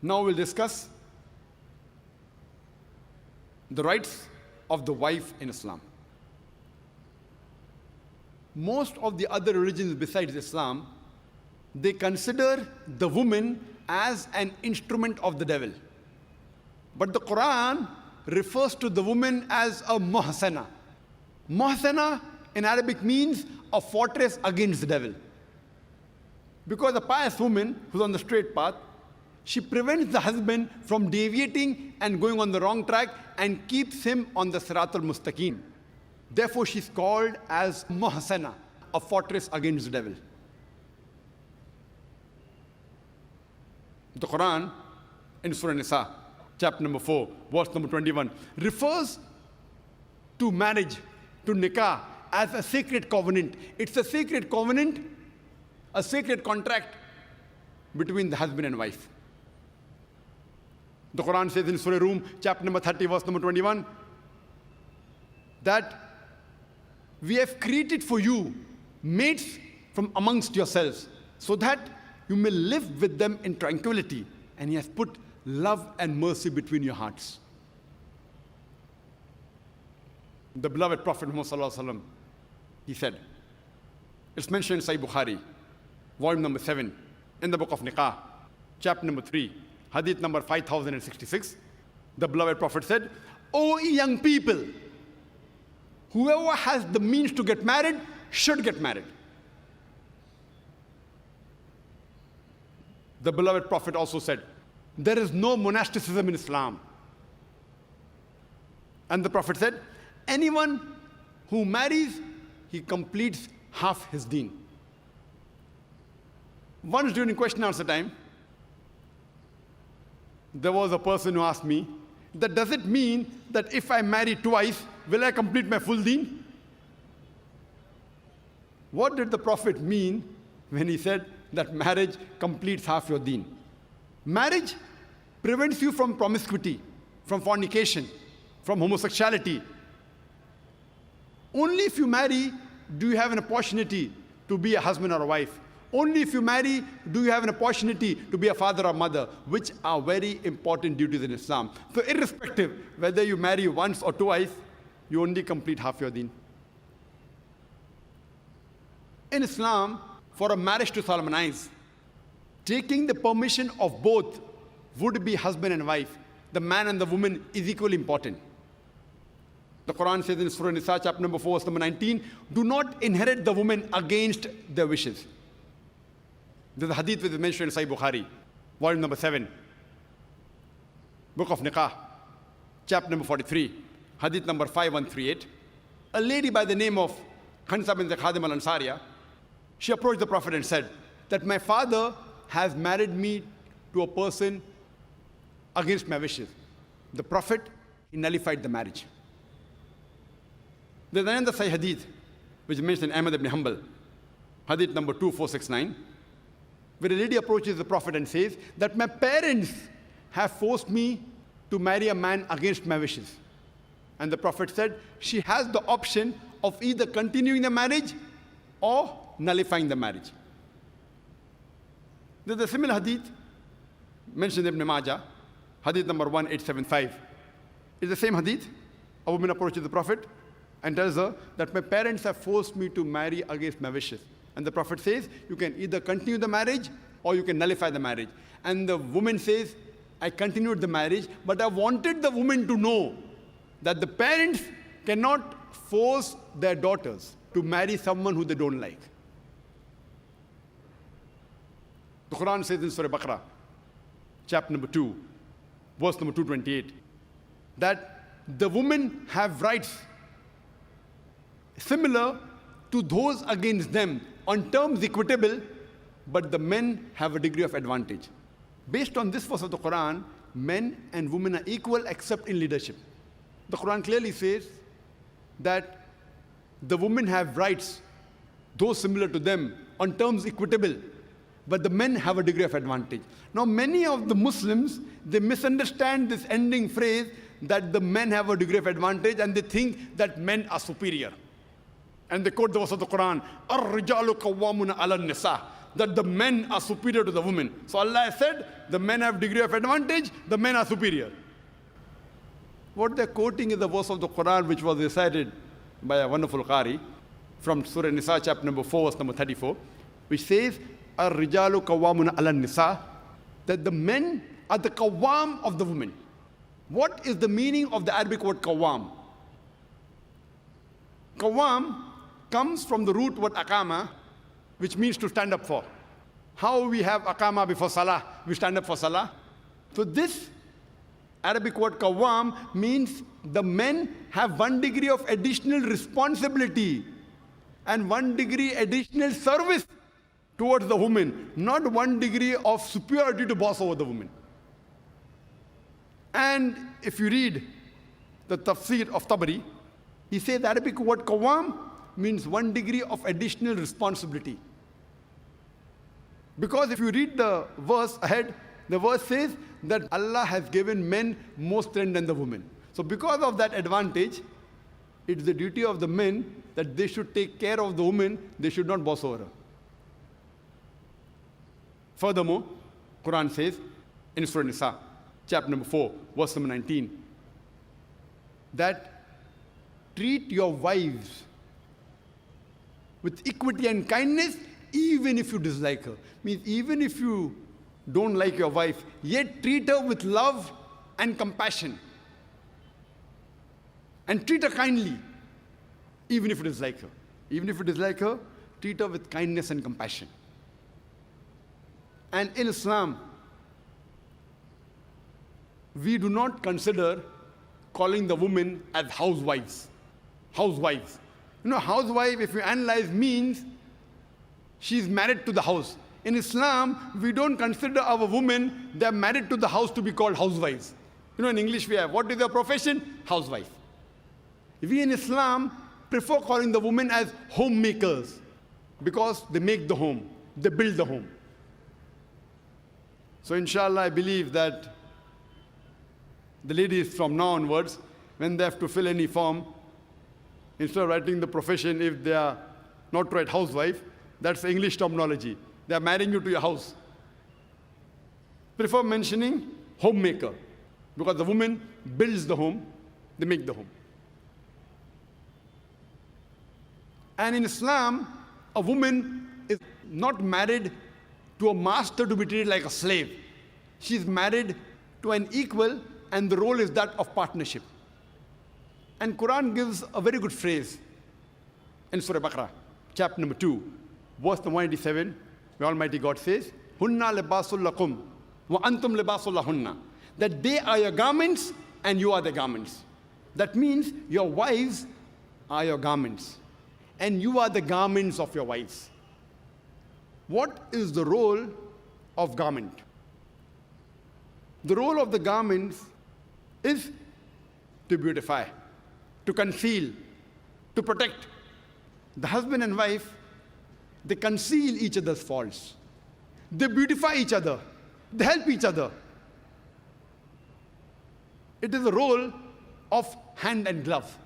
Now we'll discuss the rights of the wife in Islam. Most of the other religions besides Islam, they consider the woman as an instrument of the devil. But the Quran refers to the woman as a muhsana. Muhsana in Arabic means a fortress against the devil. Because a pious woman who's on the straight path, she prevents the husband from deviating and going on the wrong track and keeps him on the Sirat al-Mustaqim. Therefore, she's called as muhsana, a fortress against the devil. The Quran in Surah Nisa, chapter number 4, verse number 21, refers to marriage, to nikah, as a sacred covenant. It's a sacred covenant, a sacred contract between the husband and wife. The Quran says in Surah Rum, chapter number 30, verse number 21, that we have created for you mates from amongst yourselves, so that you may live with them in tranquility, and He has put love and mercy between your hearts. The beloved Prophet Muhammad, he said, it's mentioned in Sahih Bukhari, volume number 7, in the book of Nikah, chapter number 3, hadith number 5066. The beloved Prophet said, "O young people, whoever has the means to get married should get married." The beloved Prophet also said, there is no monasticism in Islam. And the Prophet said, anyone who marries, he completes half his deen. Once during question answer time, there was a person who asked me, that does it mean that if I marry twice, will I complete my full deen? What did the Prophet mean when he said that marriage completes half your deen? Marriage prevents you from promiscuity, from fornication, from homosexuality. Only if you marry do you have an opportunity to be a husband or a wife. Only if you marry do you have an opportunity to be a father or mother, which are very important duties in Islam. So irrespective whether you marry once or twice, you only complete half your deen. In Islam, for a marriage to solemnize, taking the permission of both would-be husband and wife, the man and the woman, is equally important. The Quran says in Surah Nisa, chapter number 4, verse number 19, do not inherit the woman against their wishes. There's a hadith which is mentioned in Sahih Bukhari, volume number 7, book of Nikah, chapter number 43, hadith number 5138. A lady by the name of Khansa bin Khadim al-Ansariya, she approached the Prophet and said that my father has married me to a person against my wishes. The Prophet, he nullified the marriage. There's another Sahih hadith which is mentioned in Ahmad ibn Hanbal, hadith number 2469, where a lady approaches the Prophet and says that my parents have forced me to marry a man against my wishes. And the Prophet said she has the option of either continuing the marriage or nullifying the marriage. There's a similar hadith mentioned in Ibn Majah, hadith number 1875. It's the same hadith. A woman approaches the Prophet and tells her that my parents have forced me to marry against my wishes. And the Prophet says, you can either continue the marriage or you can nullify the marriage. And the woman says, I continued the marriage, but I wanted the woman to know that the parents cannot force their daughters to marry someone who they don't like. The Quran says in Surah Baqarah, chapter number 2, verse number 228, that the women have rights similar to those against them on terms equitable, but the men have a degree of advantage. Based on this verse of the Quran, men and women are equal except in leadership. The Quran clearly says that the women have rights, those similar to them, on terms equitable, but the men have a degree of advantage. Now, many of the Muslims, they misunderstand this ending phrase that the men have a degree of advantage, and they think that men are superior. And they quote the verse of the Quran, "Ar-rijalu qawwamuna 'ala an-nisa." that the men are superior to the women. So Allah has said, the men have degree of advantage, the men are superior. What they're quoting is the verse of the Quran which was recited by a wonderful Qari from Surah Nisa, chapter number 4, verse number 34, which says, Ar-rijalu qawwamun ala nisa, that the men are the qawwam of the women. What is the meaning of the Arabic word qawwam? Qawwam comes from the root word aqama, which means to stand up for. How we have aqama before salah, we stand up for salah. So this Arabic word qawwam means the men have 1 degree of additional responsibility and 1 degree additional service towards the woman, not 1 degree of superiority to boss over the woman. And if you read the tafsir of Tabari, he says the Arabic word qawwam means 1 degree of additional responsibility. Because if you read the verse ahead, the verse says that Allah has given men more strength than the women. So because of that advantage, it's the duty of the men that they should take care of the woman, they should not boss over her. Furthermore, Quran says in Surah Nisa, chapter number 4, verse number 19, that treat your wives with equity and kindness even if you dislike her. Means even if you don't like your wife, yet treat her with love and compassion. And treat her kindly, even if you dislike her. Even if you dislike her, treat her with kindness and compassion. And in Islam, we do not consider calling the women as housewives. Housewives. You know, housewife, if you analyze, means she's married to the house. In Islam, we don't consider our women, they're married to the house, to be called housewives. You know, in English we have, what is their profession? Housewife. We in Islam prefer calling the women as homemakers because they make the home, they build the home. So inshallah, I believe that the ladies from now onwards, when they have to fill any form, instead of writing the profession, if they are not right housewife, that's English terminology. They are marrying you to your house. Prefer mentioning homemaker, because the woman builds the home, they make the home. And in Islam, a woman is not married to a master to be treated like a slave. She is married to an equal, and the role is that of partnership. And Quran gives a very good phrase in Surah Baqarah, chapter number 2, verse 187, where Almighty God says, Hunna libasul lakum wa antum libasul lahunna. That they are your garments and you are the garments. That means your wives are your garments and you are the garments of your wives. What is the role of garment? The role of the garments is to beautify, to conceal, to protect. The husband and wife, they conceal each other's faults. They beautify each other. They help each other. It is a role of hand and glove.